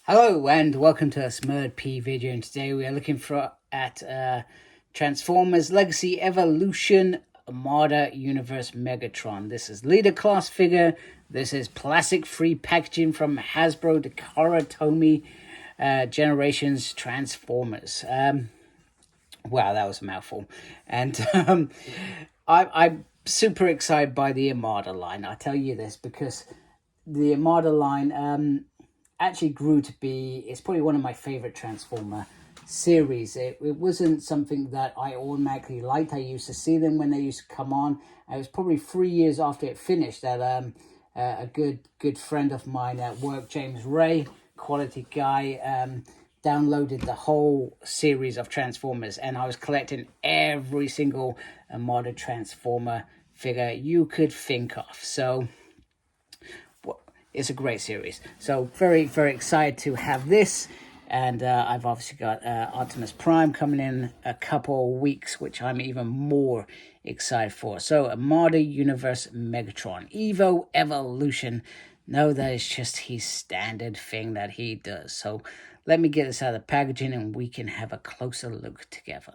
Hello and welcome to a Smurd P video, and today we are looking at Transformers Legacy Evolution Armada Universe Megatron. This is leader class figure. This is plastic free packaging from Hasbro Takara Tomy Generations Transformers. Wow, that was a mouthful. And I'm super excited by the Armada line. I tell you this because the Armada line actually grew to be, it's probably one of my favorite Transformer series. It wasn't something that I automatically liked. I used to see them when they used to come on. It was probably 3 years after it finished that a good friend of mine at work, James Ray, quality guy, downloaded the whole series of Transformers, and I was collecting every single Armada Transformer figure you could think of. So it's a great series. So very, very excited to have this. And I've obviously got Optimus Prime coming in a couple of weeks, which I'm even more excited for. So Armada Universe Megatron, Evo-Evolution. No, that is just his standard thing that he does. So let me get this out of the packaging and we can have a closer look together.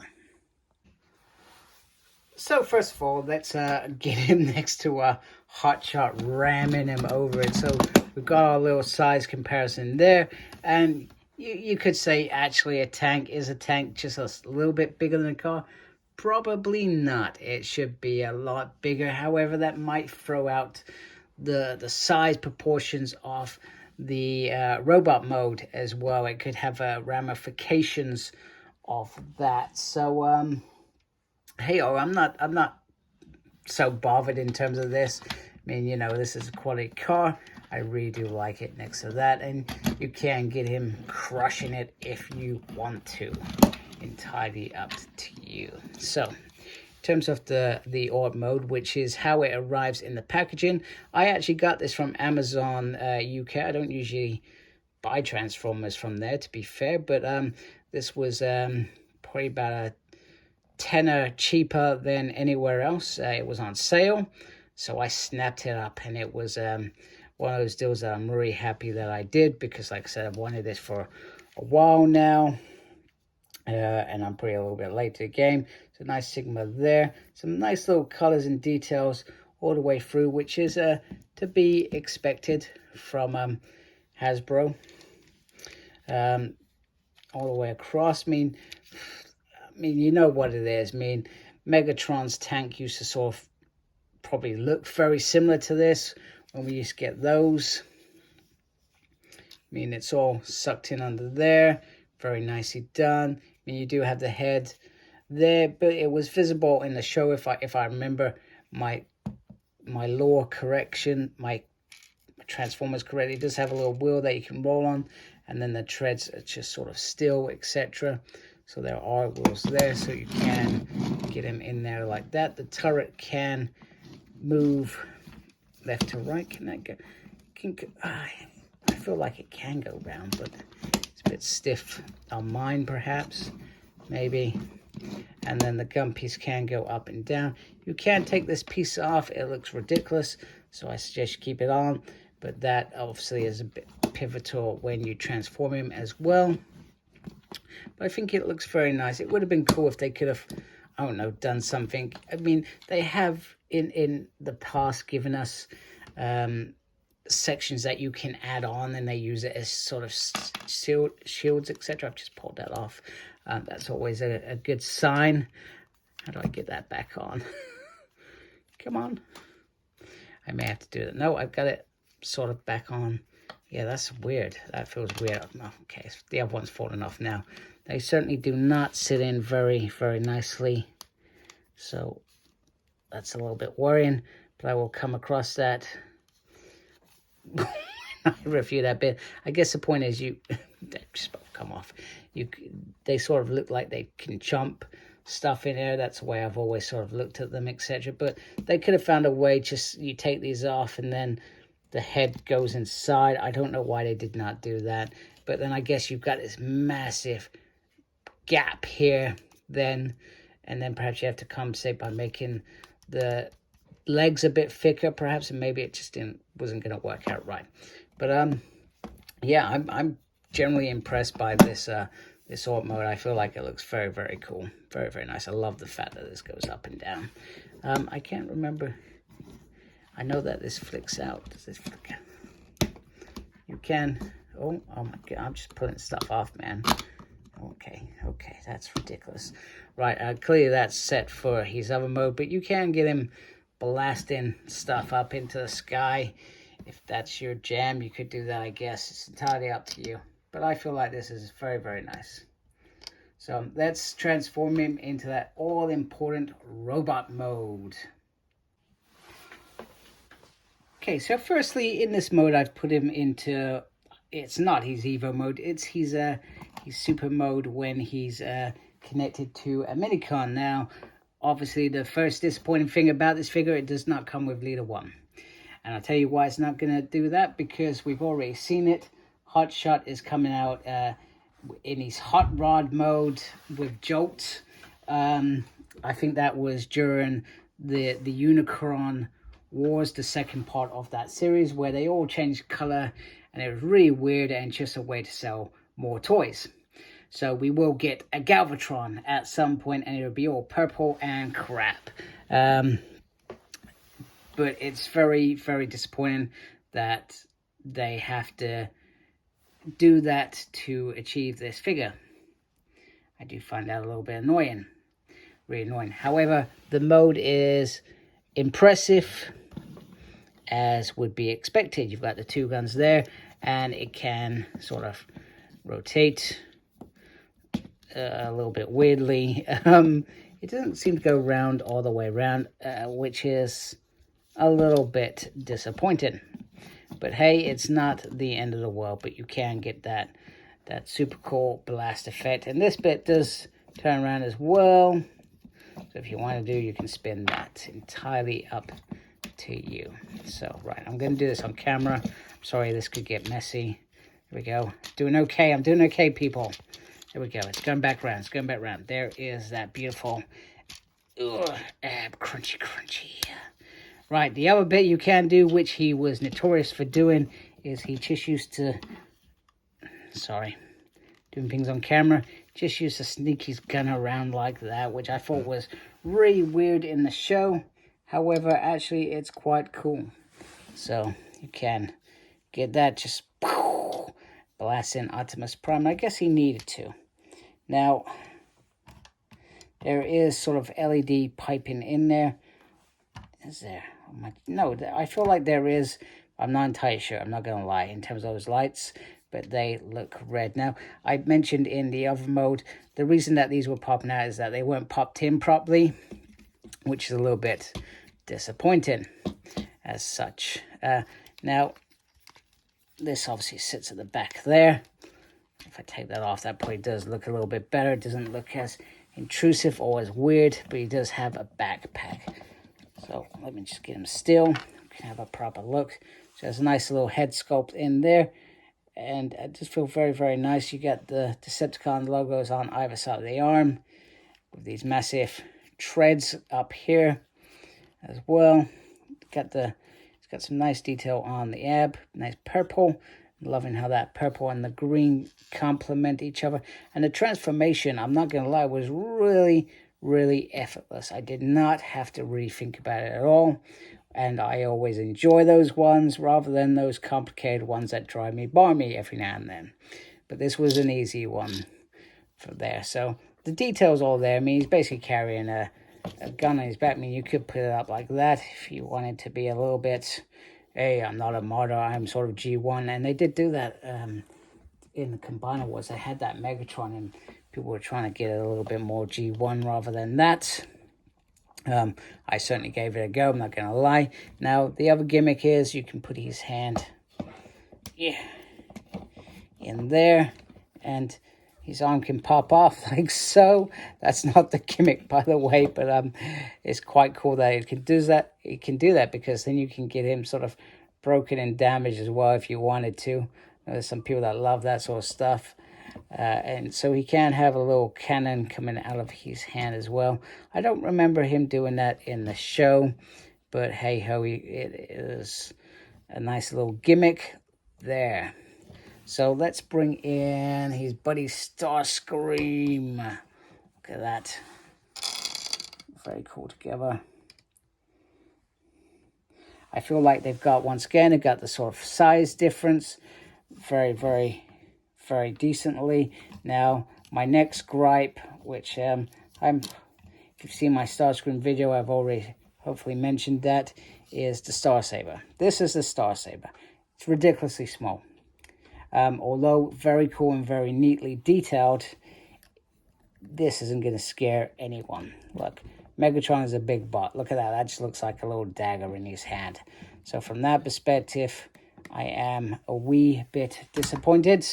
So first of all, let's get him next to a hotshot, ramming him over it. So we've got our little size comparison there, and you could say actually a tank is a tank, just a little bit bigger than a car. Probably not. It should be a lot bigger. However, that might throw out the size proportions of the robot mode as well. It could have ramifications of that. So hey, I'm not so bothered in terms of this. I mean, you know, this is a quality car. I really do like it next to that, and you can get him crushing it if you want to. Entirely up to you. So, in terms of the orb mode, which is how it arrives in the packaging, I actually got this from Amazon UK. I don't usually buy Transformers from there, to be fair, but this was probably about a tenner cheaper than anywhere else. It was on sale, so I snapped it up, and it was one of those deals that I'm really happy that I did, because like I said, I've wanted this for a while now, and I'm pretty a little bit late to the game. So nice Sigma there, some nice little colors and details all the way through, which is to be expected from Hasbro, all the way across. I mean, you know what it is. I mean, Megatron's tank used to sort of probably look very similar to this when we used to get those. I mean, it's all sucked in under there. Very nicely done. I mean, you do have the head there, but it was visible in the show, if I remember my lore correction, my Transformers correctly. It does have a little wheel that you can roll on, and then the treads are just sort of still, etc. So there are wheels there, so you can get him in there like that. The turret can move left to right. Can that go? I feel like it can go round, but it's a bit stiff on mine, perhaps, maybe. And then the gun piece can go up and down. You can take this piece off. It looks ridiculous, so I suggest you keep it on. But that obviously is a bit pivotal when you transform him as well. But I think it looks very nice. It would have been cool if they could have, I don't know, done something. I mean, they have in the past given us sections that you can add on, and they use it as sort of shields, etc. I've just pulled that off. That's always a good sign. How do I get that back on? Come on. I may have to do that. No, I've got it sort of back on. Yeah, that's weird. That feels weird. Okay, the other one's falling off now. They certainly do not sit in very, very nicely. So that's a little bit worrying, but I will come across that. I review that bit. I guess the point is they just both come off. They sort of look like they can jump stuff in there. That's the way I've always sort of looked at them, etc. But they could have found a way, just you take these off and then the head goes inside. I don't know why they did not do that. But then I guess you've got this massive gap here then. And then perhaps you have to compensate by making the legs a bit thicker, perhaps. And maybe it just wasn't going to work out right. But yeah, I'm generally impressed by this this art mode. I feel like it looks very, very cool. Very, very nice. I love the fact that this goes up and down. I can't remember. I know that this flicks out. Does this flick out? You can. Oh my God. I'm just pulling stuff off, man. Okay, that's ridiculous. Right, clearly that's set for his other mode, but you can get him blasting stuff up into the sky. If that's your jam, you could do that, I guess. It's entirely up to you. But I feel like this is very, very nice. So let's transform him into that all-important robot mode. Okay, so firstly, in this mode, I've put him into... It's not his Evo mode. It's his super mode when he's connected to a Megatron. Now, obviously, the first disappointing thing about this figure, it does not come with Leader 1. And I'll tell you why it's not going to do that, because we've already seen it. Hotshot is coming out in his Hot Rod mode with Jolt. I think that was during the Unicron Wars, the second part of that series, where they all changed color, and it was really weird and just a way to sell more toys. So we will get a Galvatron at some point, and it'll be all purple and crap. But it's very, very disappointing that they have to do that to achieve this figure. I do find that a little bit annoying. Really annoying. However, the mode is impressive, as would be expected. You've got the two guns there, and it can sort of rotate a little bit weirdly. It doesn't seem to go round all the way around, which is a little bit disappointing. But hey, it's not the end of the world, but you can get that super cool blast effect. And this bit does turn around as well. So if you want to do, you can spin that. Entirely up to you. So, right, I'm going to do this on camera. I'm sorry, this could get messy. There we go. Doing okay. I'm doing okay, people. There we go. It's going back around. It's going back around. There is that beautiful ab crunchy. Right, the other bit you can do, which he was notorious for doing, is he just used to... Sorry. Doing things on camera. Just used to sneak his gun around like that, which I thought was really weird in the show. However, actually, it's quite cool. So, you can get that just blast in Optimus Prime. I guess he needed to. Now, there is sort of LED piping in there. Is there? No, I feel like there is. I'm not entirely sure. I'm not going to lie in terms of those lights, but they look red. Now, I mentioned in the other mode, the reason that these were popping out is that they weren't popped in properly, which is a little bit disappointing as such. Now, this obviously sits at the back there. If I take that off, that probably does look a little bit better. It doesn't look as intrusive or as weird, but he does have a backpack. So let me just get him still. We can have a proper look. So there's a nice little head sculpt in there. And I just feel very, very nice. You got the Decepticon logos on either side of the arm, with these massive treads up here as well. It's got some nice detail on the ab, nice purple. I'm loving how that purple and the green complement each other. And the transformation, I'm not going to lie, was really, really effortless. I did not have to really think about it at all. And I always enjoy those ones rather than those complicated ones that drive me balmy every now and then. But this was an easy one for there. So the details all there. I mean, he's basically carrying a gun on his back. I mean, you could put it up like that if you wanted to be a little bit, hey, I'm not Armada, I'm sort of G1. And they did do that in the Combiner Wars. They had that Megatron, and people were trying to get it a little bit more G1 rather than that. I certainly gave it a go, I'm not going to lie. Now, the other gimmick is you can put his hand in there, and his arm can pop off like so. That's not the gimmick, by the way, but it's quite cool that it can do that. It can do that because then you can get him sort of broken and damaged as well if you wanted to. There's some people that love that sort of stuff. And so he can have a little cannon coming out of his hand as well. I don't remember him doing that in the show, but hey ho, it is a nice little gimmick there. So let's bring in his buddy Starscream. Look at that. Very cool together. I feel like they've got, once again, they've got the sort of size difference very, very, very decently. Now, my next gripe, which if you've seen my Starscream video, I've already hopefully mentioned that, is the Star Saber. This is the Star Saber. It's ridiculously small. Although very cool and very neatly detailed, this isn't going to scare anyone. Look, Megatron is a big butt. Look at that. That just looks like a little dagger in his hand. So from that perspective, I am a wee bit disappointed.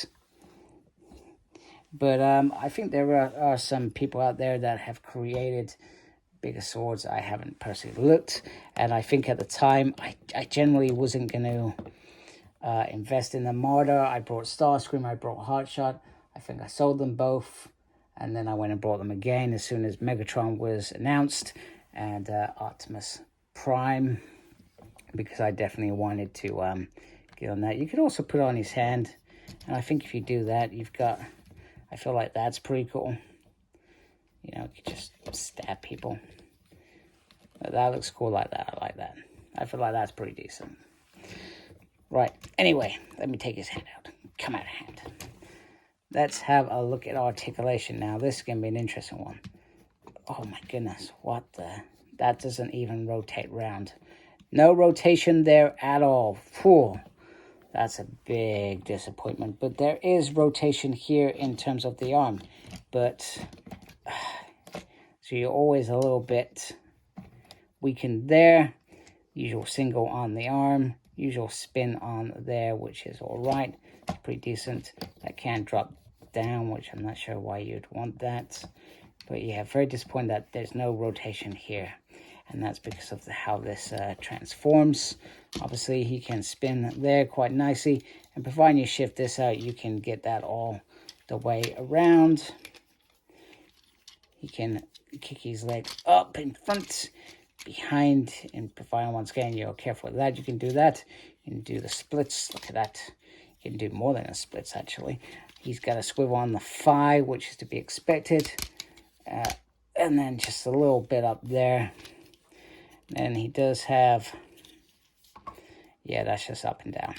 But I think there are some people out there that have created bigger swords. I haven't personally looked. And I think at the time, I generally wasn't going to invest in the Armada. I brought Starscream, I brought Hotshot. I think I sold them both, and then I went and bought them again as soon as Megatron was announced, and Optimus Prime, because I definitely wanted to get on that. You could also put it on his hand, and I think if you do that, you've got, I feel like that's pretty cool. You know, you could just stab people. But that looks cool like that. I like that. I feel like that's pretty decent. Right, anyway, let me take his hand out. Come out of hand. Let's have a look at articulation now. This is going to be an interesting one. Oh my goodness, what the... That doesn't even rotate round. No rotation there at all. Whew. That's a big disappointment. But there is rotation here in terms of the arm. But, so you're always a little bit weakened there. Usual single on the arm. Usual spin on there, which is all right. It's pretty decent. That can drop down, which I'm not sure why you'd want that. But yeah, very disappointed that there's no rotation here. And that's because of how this transforms. Obviously, he can spin there quite nicely. And providing you shift this out, you can get that all the way around. He can kick his leg up in front, behind, and providing, once again, you're careful with that, you can do that. You can do the splits. Look at that. You can do more than the splits, actually. He's got a swivel on the thigh, which is to be expected. And then just a little bit up there. And he does have, yeah, that's just up and down.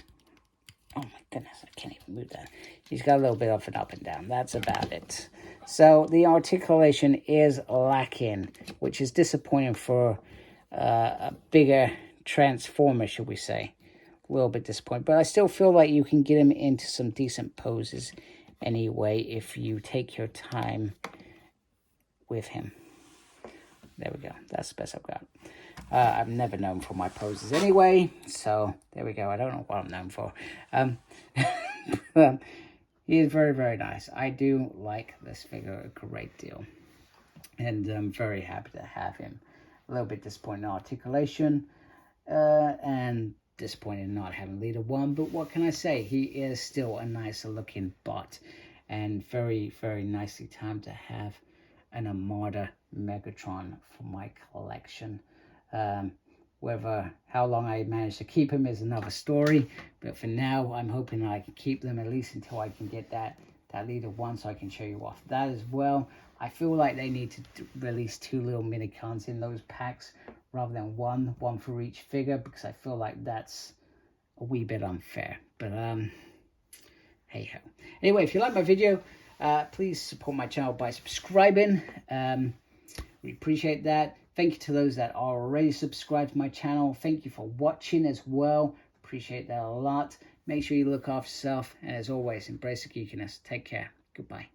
Oh my goodness, I can't even move that. He's got a little bit of an up and down. That's about it. So the articulation is lacking, which is disappointing for a bigger transformer, should we say. A little bit disappointed. But I still feel like you can get him into some decent poses anyway if you take your time with him. There we go. That's the best I've got. I'm never known for my poses anyway, so there we go. I don't know what I'm known for. He is very, very nice. I do like this figure a great deal, and I'm very happy to have him. A little bit disappointed in articulation, and disappointed in not having Leader 1, but what can I say? He is still a nicer looking bot, and very, very nicely timed to have an Armada Megatron for my collection. How long I manage to keep him is another story, but for now I'm hoping I can keep them at least until I can get that Leader 1, so I can show you off that as well. I feel like they need to release 2 little minicons in those packs rather than one for each figure, because I feel like that's a wee bit unfair. But hey ho. Anyway, if you like my video, please support my channel by subscribing. We appreciate that. Thank you to those that are already subscribed to my channel. Thank you for watching as well. Appreciate that a lot. Make sure you look after yourself. And as always, embrace the geekiness. Take care. Goodbye.